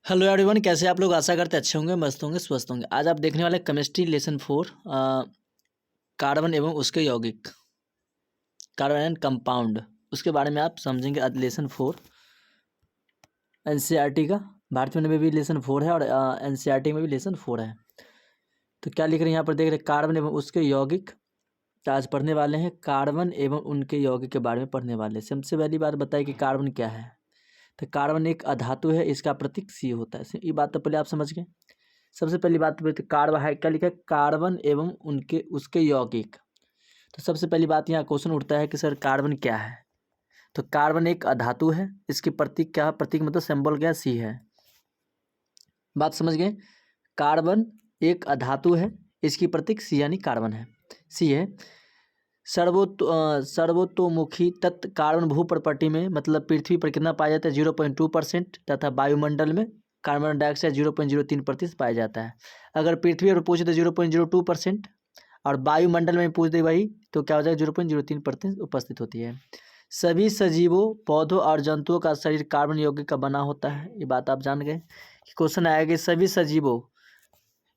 Hello everyone, कैसे आप लोग? आशा करते अच्छे होंगे, मस्त होंगे, स्वस्थ होंगे। आज आप देखने वाले केमिस्ट्री लेसन 4 कार्बन एवं उसके यौगिक, कार्बन एंड कंपाउंड, उसके बारे में आप समझेंगे। आज लेसन 4 एनसीईआरटी का, भारतीय में भी लेसन 4 है और एनसीईआरटी में भी लेसन 4 है। तो क्या लिख रहे हैं यहाँ पर, देख रहे हैं कार्बन एवं उसके यौगिक। तो आज पढ़ने वाले हैं कार्बन एवं उनके यौगिक के बारे में पढ़ने वाले। सबसे पहली बात बताइए कि कार्बन क्या है। तो कार्बन एक अधातु है, इसका प्रतीक सी होता है। ये बात तो पहले आप समझ गए। सबसे पहली बात तो कार्बन है, क्या लिखा है? कार्बन एवं उनके उसके यौगिक। तो सबसे पहली बात यहाँ क्वेश्चन उठता है कि सर कार्बन क्या है। तो कार्बन एक अधातु है, इसकी प्रतीक क्या है? प्रतीक मतलब सिंबल क्या? सी है। बात समझ गए। कार्बन एक अधातु है, इसकी प्रतीक सी यानी कार्बन है, सी है। सर्वतोमुखी तत्व कार्बन भू प्रॉपर्टी में, मतलब पृथ्वी पर कितना पाया जाता है? 0.2% तथा वायुमंडल में कार्बन डाइऑक्साइड 0.03% पाया जाता है। अगर पृथ्वी पर पूछे तो 0.02% और वायुमंडल में पूछ दे वही तो क्या हो जाएगा? 0.03% उपस्थित होती है। सभी सजीवों, पौधों और जंतुओं का शरीर कार्बन यौगिक का बना होता है। ये बात आप जान गए। क्वेश्चन आएगा कि सभी सजीवों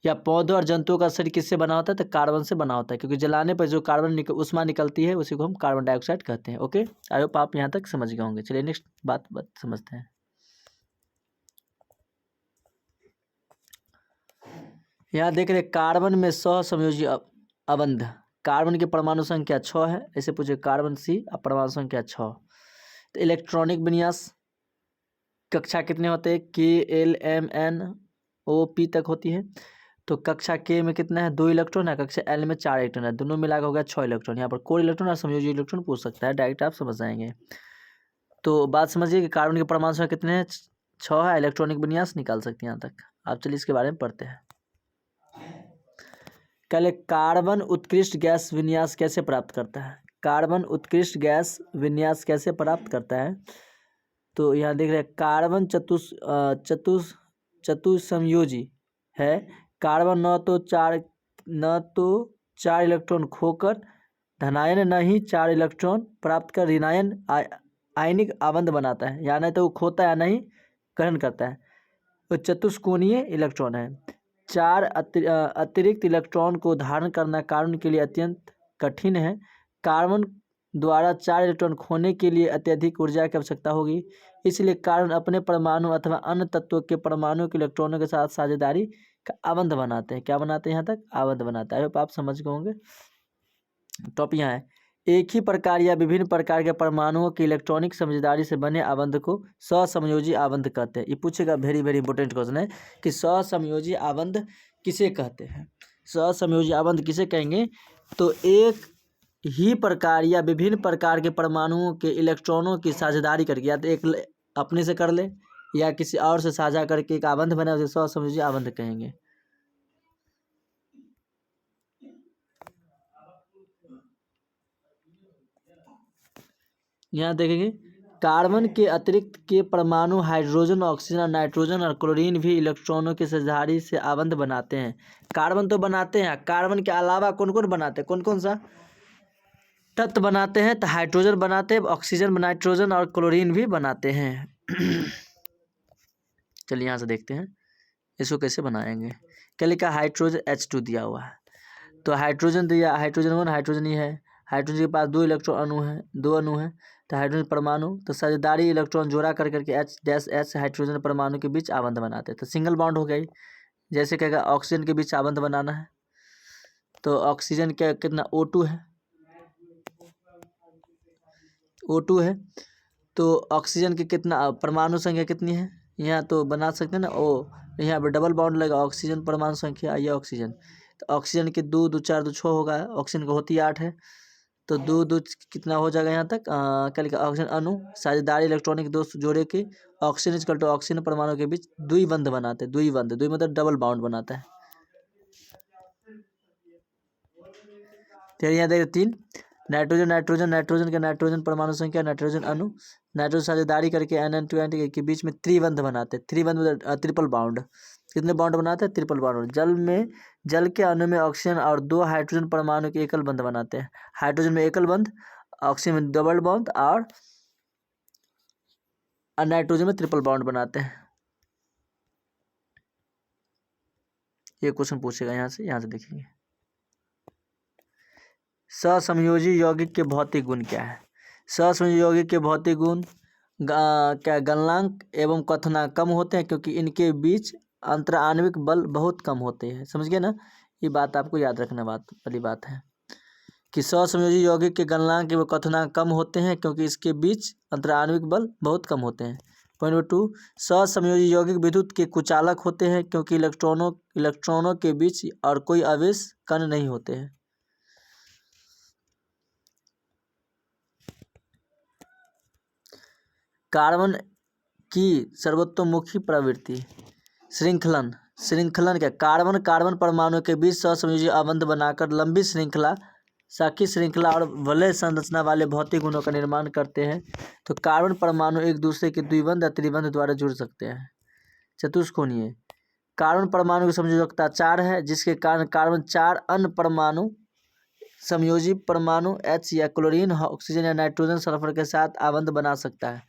या पौधों और जंतुओं का शरीर किससे बना होता है? तो कार्बन से बना होता है, क्योंकि जलाने पर जो कार्बन उष्मा निकलती है उसी को हम कार्बन डाइऑक्साइड कहते हैं। ओके, आई होप आप यहाँ तक समझ गए होंगे। चलिए नेक्स्ट बात समझते हैं। यहाँ देख रहे कार्बन में सहसंयोजी अबंध। कार्बन की परमाणु संख्या 6 है। ऐसे पूछे कार्बन सी परमाणु संख्या 6। तो इलेक्ट्रॉनिक विन्यास कक्षा कितने होते हैं? KLMNOP तक होती है। तो कक्षा के में कितना है? 2 इलेक्ट्रॉन है। कक्षा एल में 4 इलेक्ट्रॉन है। दोनों मिलाकर हो गया 6 इलेक्ट्रॉन। यहाँ पर कोर इलेक्ट्रॉन और संयोजी इलेक्ट्रॉन पूछ सकता है, डायरेक्ट आप समझ जाएंगे। तो बात समझिए कि कार्बन के परमाणु संख्या कितने हैं? 6 है। इलेक्ट्रॉनिक विन्यास निकाल सकते हैं यहाँ तक आप। चलिए इसके बारे में पढ़ते हैं। कल कार्बन उत्कृष्ट गैस विन्यास कैसे प्राप्त करता है? कार्बन उत्कृष्ट गैस विन्यास कैसे प्राप्त करता है? तो यहाँ देख रहे हैं कार्बन चतुसंयोजी है। कार्बन न तो चार इलेक्ट्रॉन खोकर धनायन, न ही 4 इलेक्ट्रॉन प्राप्त कर ऋणायन आयनिक आबंध बनाता है। या नहीं तो वो खोता है, या नहीं ग्रहण करता है। तो चतुष्कोणीय इलेक्ट्रॉन है। 4 अतिरिक्त इलेक्ट्रॉन को धारण करना कार्बन के लिए अत्यंत कठिन है। कार्बन द्वारा 4 इलेक्ट्रॉन खोने के लिए अत्यधिक ऊर्जा की आवश्यकता होगी। इसलिए कार्बन अपने परमाणु अथवा अन्य तत्वों के परमाणु के इलेक्ट्रॉनों के साथ साझेदारी का आबंध बनाते हैं। क्या बनाते हैं? यहाँ तक आबंध बनाता है। आप समझ गए होंगे। टॉपिक यहाँ है, एक ही प्रकार या विभिन्न प्रकार के परमाणुओं की इलेक्ट्रॉनिक साझेदारी से बने आबंध को सहसंयोजी आबंध कहते हैं। ये पूछेगा, वेरी वेरी इंपॉर्टेंट क्वेश्चन है कि सहसंयोजी आबंध किसे कहते हैं? सहसंयोजी आबंध किसे कहेंगे? तो एक ही प्रकार या विभिन्न प्रकार के परमाणुओं के इलेक्ट्रॉनों की साझेदारी करके, या तो एक अपने से कर ले या किसी और से साझा करके एक आबंध बना, उसे सहसंयोजी आबंध कहेंगे। यहाँ देखेंगे कार्बन के अतिरिक्त के परमाणु हाइड्रोजन, ऑक्सीजन और नाइट्रोजन और क्लोरीन भी इलेक्ट्रॉनों की साझेदारी से आबंध बनाते हैं। कार्बन तो बनाते हैं, कार्बन के अलावा कौन कौन बनाते हैं? कौन कौन सा तत्व बनाते हैं? तो हाइड्रोजन बनाते हैं, ऑक्सीजन, नाइट्रोजन और क्लोरीन भी बनाते हैं। चलिए यहाँ से देखते हैं इसको कैसे बनाएंगे। क्या लिखा? हाइड्रोजन H2 दिया हुआ है। तो हाइड्रोजन दिया, हाइड्रोजन 1, हाइड्रोजन ही है। हाइड्रोजन के पास 2 इलेक्ट्रॉन अणु है, 2 अणु है। तो हाइड्रोजन परमाणु तो साझेदारी इलेक्ट्रॉन जोड़ा कर करके H हाइड्रोजन परमाणु के बीच आबंध बनाते हैं। तो सिंगल बॉन्ड हो गई। जैसे कहेगा ऑक्सीजन के बीच आबंध बनाना है, तो ऑक्सीजन का कितना? O2 है, O2 है। तो ऑक्सीजन की कितना परमाणु संख्या कितनी है? यहाँ तो बना सकते हैं ना ओ, यहाँ पर डबल बॉन्ड लगा, ऑक्सीजन परमाणु संख्या, ये ऑक्सीजन। तो ऑक्सीजन की 2 2 4 2 6 होगा। ऑक्सीजन की होती 8 है। तो 2 2 कितना हो जाएगा यहाँ तक? क्या लिखा? ऑक्सीजन अणु साझेदारी इलेक्ट्रॉनिक 2 जोड़े के ऑक्सीजन इक्वल टू ऑक्सीजन परमाणु के बीच द्विबंध बनाते हैं। द्विबंध, द्वि मतलब डबल बाउंड बनाता है। फिर यहाँ देखिए 3 नाइट्रोजन, नाइट्रोजन के नाइट्रोजन परमाणु संख्या, नाइट्रोजन अणु नाइट्रोजन साझेदारी करके NN2 के बीच में त्रिबंध बनाते हैं। त्रिबंध मतलब ट्रिपल बाउंड। कितने बाउंड बनाते हैं? Triple bound. जल के अणु में ऑक्सीजन और 2 हाइड्रोजन परमाणु के एकल बंध बनाते हैं। हाइड्रोजन में एकल बंध, ऑक्सीजन में डबल बॉन्ड और नाइट्रोजन में ट्रिपल बॉन्ड बनाते हैं। ये क्वेश्चन पूछेगा यहाँ से देखेंगे। असमयोजी यौगिक के भौतिक गुण क्या है? असमयोजी यौगिक के भौतिक गुण क्या गलनांक एवं क्वथनांक कम होते हैं क्योंकि इनके बीच अंतराण्विक बल बहुत कम होते हैं। समझ गए ना, ये बात आपको याद रखना वाली बात है कि असमयोजी यौगिक के गलनांक एवं क्वथनांक कम होते हैं क्योंकि इसके बीच अंतराण्विक बल बहुत कम होते हैं। पॉइंट नंबर 2, असमयोजी यौगिक विद्युत के कुचालक होते हैं क्योंकि इलेक्ट्रॉनों के बीच और कोई आवेश कण नहीं होते हैं। कार्बन की सर्वतोमुखी प्रवृत्ति श्रृंखलन क्या? कार्बन परमाणु के बीच सहसंयोजी आबंध बनाकर लंबी श्रृंखला, शाखी श्रृंखला और वलय संरचना वाले भौतिक गुणों का निर्माण करते हैं। तो कार्बन परमाणु एक दूसरे के द्विबंध या त्रिबंध द्वारा जुड़ सकते हैं। चतुष्कोणीय कार्बन परमाणु की संयोजकता 4 है, जिसके कारण कार्बन 4 अन्य परमाणु समयोजी परमाणु H या क्लोरीन, ऑक्सीजन या नाइट्रोजन, सल्फर के साथ आबंध बना सकता है।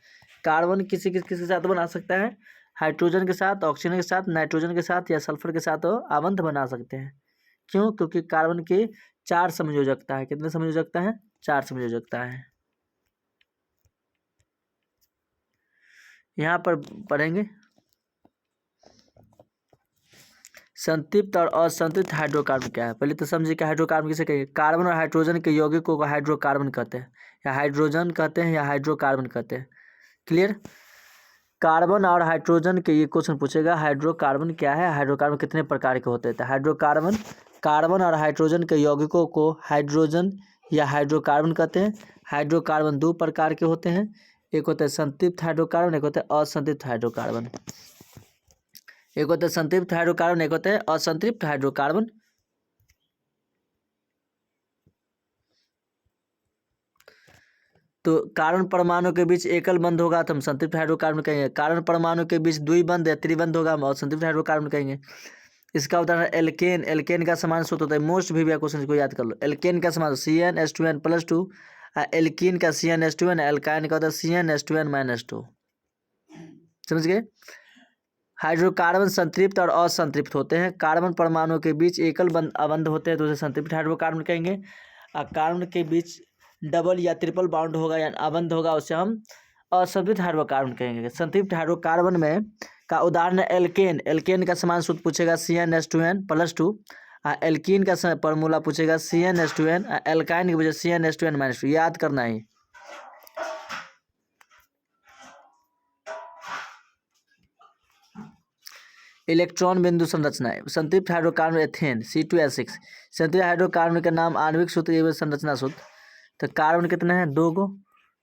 कार्बन किसी के साथ बना सकता है? हाइड्रोजन के साथ, ऑक्सीजन के साथ, नाइट्रोजन के साथ या सल्फर के साथ आबंध बना सकते हैं। क्यों? क्योंकि कार्बन की 4 संयोजकता है। कितने संयोजकता है? 4 संयोजकता है। यहाँ पर पढ़ेंगे संतृप्त और असंतृप्त हाइड्रोकार्बन क्या है। पहले तो समझिए कि हाइड्रोकार्बन किसे कहेंगे। कार्बन और हाइड्रोजन के यौगिकों को हाइड्रोकार्बन कहते हैं, या हाइड्रोजन कहते हैं, या हाइड्रोकार्बन कहते हैं। क्लियर? कार्बन और हाइड्रोजन के ये क्वेश्चन पूछेगा, हाइड्रोकार्बन क्या है, हाइड्रोकार्बन कितने प्रकार के होते हैं। कार्बन और हाइड्रोजन के यौगिकों को हाइड्रोजन या हाइड्रोकार्बन कहते हैं। हाइड्रोकार्बन 2 प्रकार के होते हैं, एक होता है संतृप्त हाइड्रोकार्बन, एक होता है असंतृप्त हाइड्रोकार्बन। एक होता है संतृप्त हाइड्रोकार्बन, एक होता है असंतृप्त हाइड्रोकार्बन। तो कार्बन परमाणु के बीच एकल बंध होगा तो हम संतृप्त हाइड्रोकार्बन कहेंगे। कार्बन परमाणु के बीच द्विबंध या त्रिबंध होगा हम असंतृप्त हाइड्रोकार्बन कहेंगे। इसका उदाहरण एल्केन। एल्केन का समान सूत्र होता है, मोस्ट भी क्वेश्चन को याद कर लो। एल्केन का समान CnH2n+2, एल्कीन का CnH2n, एल्काइन का होता है CnH2n-2। समझ गए? हाइड्रोकार्बन संतृप्त और असंतृप्त होते हैं। कार्बन परमाणु के बीच एकल आबंध होते हैं तो उसे संतृप्त हाइड्रोकार्बन कहेंगे। और कार्बन के बीच डबल या ट्रिपल बाउंड होगा या आबंध होगा, उसे हम असंतृप्त हाइड्रोकार्बन कहेंगे। संतृप्त हाइड्रोकार्बन में का उदाहरण है एल्केन। एल्केन का समान सूत्र पूछेगा CnH2n+2। एल्कीन का फॉर्मूला पूछेगा CnH2n, एल्काइन की वजह CnH2n-2। याद करना है। इलेक्ट्रॉन बिंदु संरचना। संतृप्त हाइड्रोकार्बन एथेन C2H6। संतृप्त हाइड्रोकार्बन का नाम आणविक सूत्र एवं संरचना सूत्र। तो कार्बन कितने हैं? 2 गो।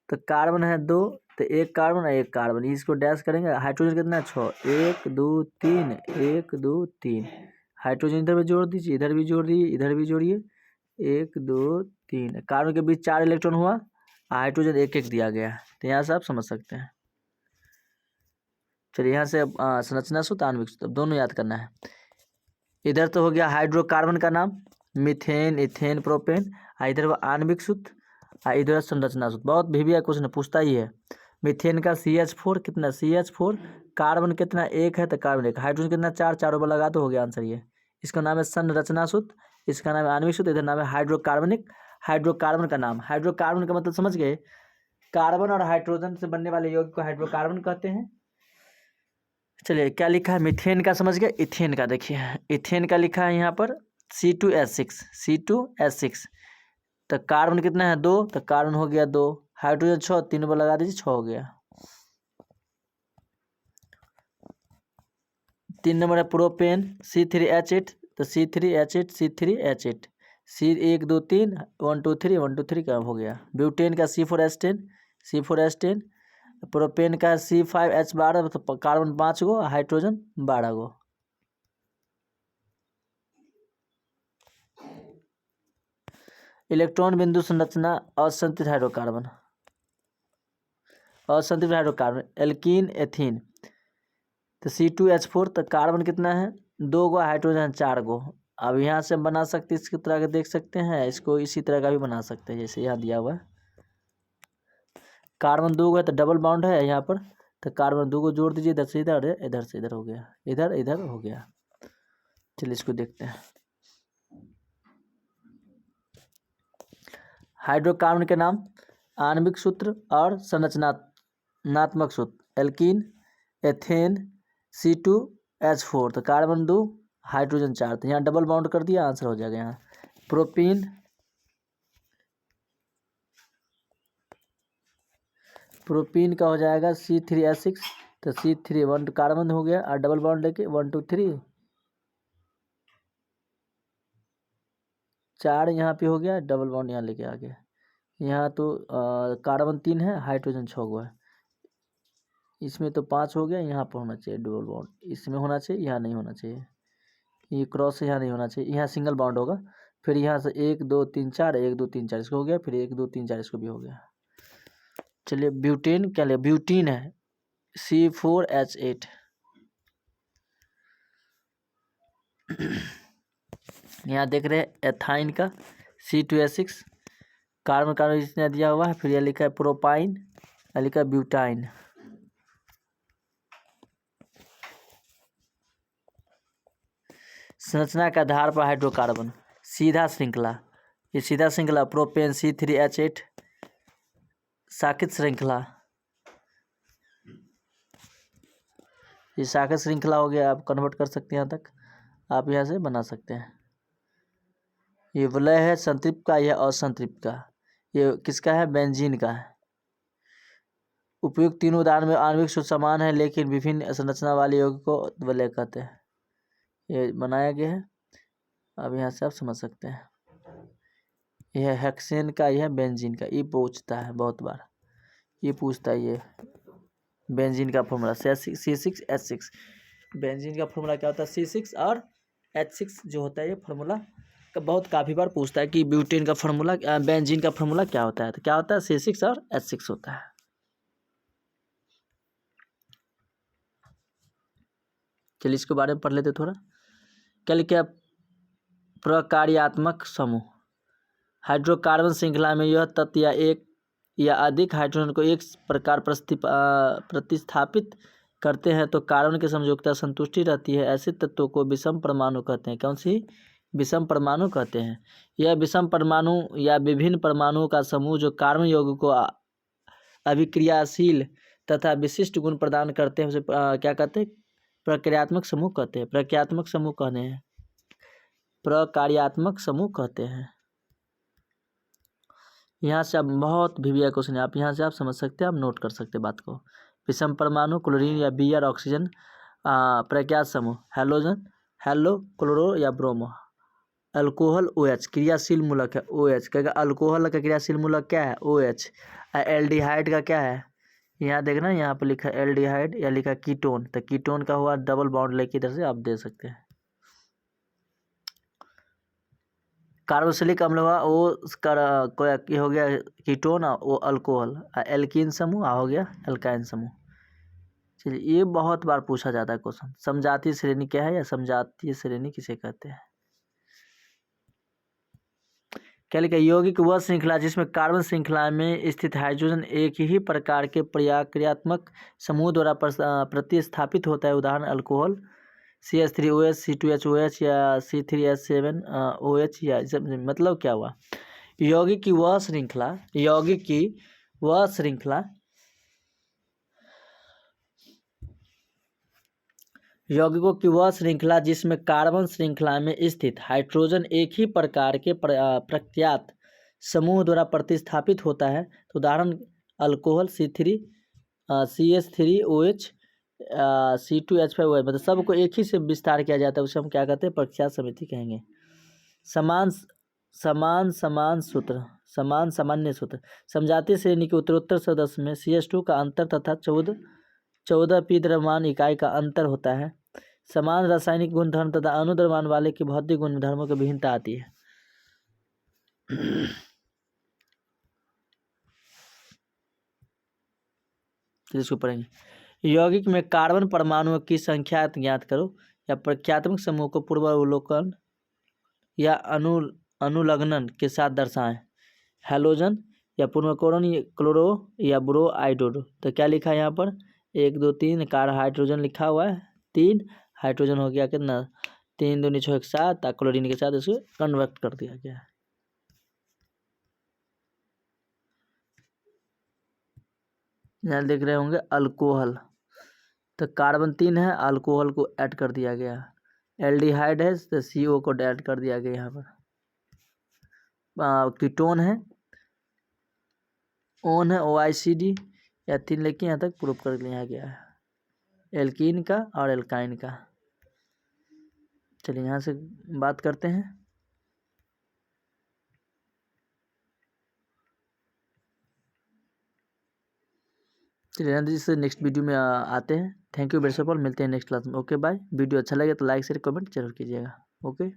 तो कार्बन है 2, तो एक कार्बन और एक कार्बन, इसको डैश करेंगे। हाइड्रोजन कितना है? 6। 1 2 3, 1 2 3। हाइड्रोजन इधर भी जोड़ दीजिए, इधर भी जोड़ दीजिए, इधर भी जोड़िए। 1 2 3। कार्बन के बीच 4 इलेक्ट्रॉन हुआ, हाइड्रोजन 1 दिया गया। तो यहाँ से आप समझ सकते हैं। चलिए यहाँ से संरचना सूत्र, आणविक सूत्र दोनों याद करना है। इधर तो हो गया हाइड्रोकार्बन का नाम, मीथेन, इथेन, प्रोपेन। इधर वो आणविक सूत्र, इधर संरचना सूत्र। बहुत भी क्वेश्चन पूछता ही है। मीथेन का CH4 कितना? CH4। कार्बन कितना? 1 है तो कार्बन 1। हाइड्रोजन कितना? 4। चारों पर लगा तो हो गया आंसर ये। इसका नाम है संरचना सूत्र, इसका नाम है आणविक सूत्र, इधर नाम है हाइड्रोकार्बनिक। हाइड्रोकार्बन का नाम, हाइड्रोकार्बन का मतलब समझ गए, कार्बन और हाइड्रोजन से बनने वाले यौगिक को हाइड्रोकार्बन कहते हैं। चलिए क्या लिखा है मीथेन का समझ गए। इथेन का देखिए, इथेन का लिखा है यहाँ पर C2H6। तो कार्बन कितना है? 2। तो कार्बन हो गया 2, हाइड्रोजन 6, 3 पर लगा दीजिए, 6 हो गया। 3 नंबर है प्रोपेन C3H8। तो C3H8 C1 2 3 1 2 3 1 2 3 का हो गया। ब्यूटेन का C4H10। प्रोपेन का C5H12। तो कार्बन 5 गो, हाइड्रोजन 12 गो। इलेक्ट्रॉन बिंदु संरचना असंतृप्त हाइड्रोकार्बन एल्कीन, एथीन। तो C2H4। तो कार्बन कितना है? 2 गो, हाइड्रोजन 4 गो। अब यहाँ से हम बना सकते हैं, इसकी तरह के देख सकते हैं, इसको इसी तरह का भी बना सकते हैं जैसे यहाँ दिया हुआ है। कार्बन 2 गो है तो डबल बाउंड है यहाँ पर, तो कार्बन 2 को जोड़ दीजिए, इधर से इधर, इधर से इधर हो गया, इधर इधर हो गया। चलिए इसको देखते हैं। हाइड्रोकार्बन के नाम, आणविक सूत्र और संरचनात्मक सूत्र। Alkene, ethane, C2H4। तो कार्बन 2, हाइड्रोजन 4। तो यहाँ डबल बॉन्ड कर दिया, आंसर हो जाएगा यहाँ। प्रोपीन, प्रोपीन का हो जाएगा C3H6। तो C3 1 कार्बन हो गया और डबल बॉन्ड लेके 1 2 3 4 यहाँ पे हो गया, डबल बॉन्ड यहाँ लेके आ गया। यहाँ तो कार्बन 3 है, हाइड्रोजन 6 हुआ है। इसमें तो 5 हो गया, यहाँ पर होना चाहिए डबल बॉन्ड, इसमें होना चाहिए, यहाँ नहीं होना चाहिए। ये क्रॉस यहाँ नहीं होना चाहिए, यहाँ सिंगल बॉन्ड होगा। फिर यहाँ से 1 2 3 4, 1 2 3 4 इसको हो गया, फिर 1 2 3 4 इसको भी हो गया। चलिए ब्यूटेन क्या ले, ब्यूटीन है C4H8। यहाँ देख रहे हैं एथाइन का C2H6। कार्बन कार्बन इसने दिया हुआ है। फिर यह लिखा है प्रोपाइन, यह लिखा है ब्यूटाइन। संरचना के आधार पर हाइड्रोकार्बन, सीधा श्रृंखला, ये सीधा श्रृंखला प्रोपेन C3H8। शाखित श्रृंखला, ये शाखित श्रृंखला हो गया, आप कन्वर्ट कर सकते हैं, यहाँ तक आप यहाँ से बना सकते हैं। ये विलय है संतृप्त का, यह असंतृप्त का। ये किसका है, बेंजीन का है। उपयुक्त तीनों उदाहरण में आणविक सूत्र समान है लेकिन विभिन्न संरचना वाले यौगिक को विलय कहते हैं। ये बनाया गया है, अब यहाँ से आप समझ सकते हैं। यह हेक्सेन का, यह बेंजीन का। ये पूछता है बहुत बार, ये पूछता है ये बेंजीन का फॉर्मूला C6H6। बेंजीन का फॉर्मूला क्या होता है, C6 और H6 जो होता है, ये फॉर्मूला काफ़ी बार पूछता है कि ब्यूटेन का फॉर्मूला, बेंजीन का फॉर्मूला क्या होता है। तो क्या होता है, C6 और H6 होता है। चलिए इसके बारे में पढ़ लेते थोड़ा। क्या लिखा, प्रकार्यात्मक समूह। हाइड्रोकार्बन श्रृंखला में यह तत्व या एक या अधिक हाइड्रोजन को एक प्रकार प्रतिस्थापित करते हैं तो कार्बन की समयोजकता संतुष्टि रहती है। ऐसे तत्वों को विषम परमाणु कहते हैं। कौन सी, विषम परमाणु कहते हैं। यह विषम परमाणु या विभिन्न परमाणुओं का समूह जो कार्बन यौगिक को अभिक्रियाशील तथा विशिष्ट गुण प्रदान करते हैं उसे क्या कहते हैं, प्रक्रियात्मक समूह कहते हैं। प्रक्रियात्मक समूह कहने हैं, प्रकार्यात्मक समूह कहते हैं। यहाँ से आप बहुत भिविया क्वेश्चन है, आप यहाँ से आप समझ सकते हैं, आप नोट कर सकते हैं बात को। विषम परमाणु, क्लोरीन या Br ऑक्सीजन। प्रज्ञात समूह, हेलोजन, हेलो, क्लोरो या ब्रोमो। अल्कोहल OH क्रियाशील मूलक है, OH क्या, अल्कोहल का क्रियाशील मूलक क्या है, OH। एल्डिहाइड का क्या है, यहाँ देखना, यहाँ पर लिखा है एल्डिहाइड या लिखा कीटोन। तो कीटोन का हुआ डबल बॉन्ड लेके इधर से आप दे सकते हैं। कार्बोक्सिलिक अम्ल हुआ वो ये हो गया कीटोन, वो अल्कोहल। एल्कीन समूह हो गया एल्काइन समूह। चलिए ये बहुत बार पूछा जाता है क्वेश्चन, समजातीय श्रेणी क्या है या समजातीय श्रेणी किसे कहते हैं। क्या लिखा, यौगिक वह श्रृंखला जिसमें कार्बन श्रृंखला में स्थित हाइड्रोजन एक ही प्रकार के प्रक्रियात्मक समूह द्वारा प्रतिस्थापित होता है। उदाहरण अल्कोहल CH3OH, C2HOH या C3H7OH। या मतलब क्या हुआ, यौगिक की वह श्रृंखला, यौगिक की वह श्रृंखला, यौगिकों की वह श्रृंखला जिसमें कार्बन श्रृंखला में स्थित हाइड्रोजन एक ही प्रकार के प्रख्यात समूह द्वारा प्रतिस्थापित होता है। तो उदाहरण अल्कोहल CH3OH, C2H5OH। मतलब सबको एक ही से विस्तार किया जाता है, उसे हम क्या कहते हैं, प्रख्यात समिति कहेंगे। समान सूत्र, समान सामान्य सूत्र। समजातीय श्रेणी के उत्तरोत्तर सदस्य में CH2 का अंतर तथा 14p द्रव्यमान इकाई का अंतर होता है। समान रासायनिक गुणधर्म तथा अणु द्रव्यमान वाले की भौतिक गुणधर्मों की भिन्नता आती है। इसको पढ़ेंगे। यौगिक में कार्बन परमाणुओं की संख्या ज्ञात करो या प्रख्यात्मक समूह को पूर्वावलोकन या अनुलग्नन के साथ दर्शाएं। हेलोजन या पूर्वकोरण, क्लोरो या ब्रो आइडोडो। तो क्या लिखा है यहाँ पर, 1 2 3 हाइड्रोजन लिखा हुआ है, 3 हाइड्रोजन हो गया कितना, 3 दूनी 6 1 7 क्लोरीन के साथ इसको कन्वर्ट कर दिया गया है। यहाँ देख रहे होंगे अल्कोहल, तो कार्बन 3 है, अल्कोहल को ऐड कर दिया गया। एल्डिहाइड है तो CO को ऐड कर दिया गया यहाँ पर। कीटोन है, ओन है OICD, एथिन लेके यहाँ तक प्रूफ कर लिया गया है एल्कीन का और एल्काइन का। चलिए यहाँ से बात करते हैं। चलिए जिससे नेक्स्ट वीडियो में आते हैं। थैंक यू वेरी मच, मिलते हैं नेक्स्ट क्लास में। Okay bye. वीडियो अच्छा लगे तो लाइक शेयर कमेंट जरूर कीजिएगा। ओके।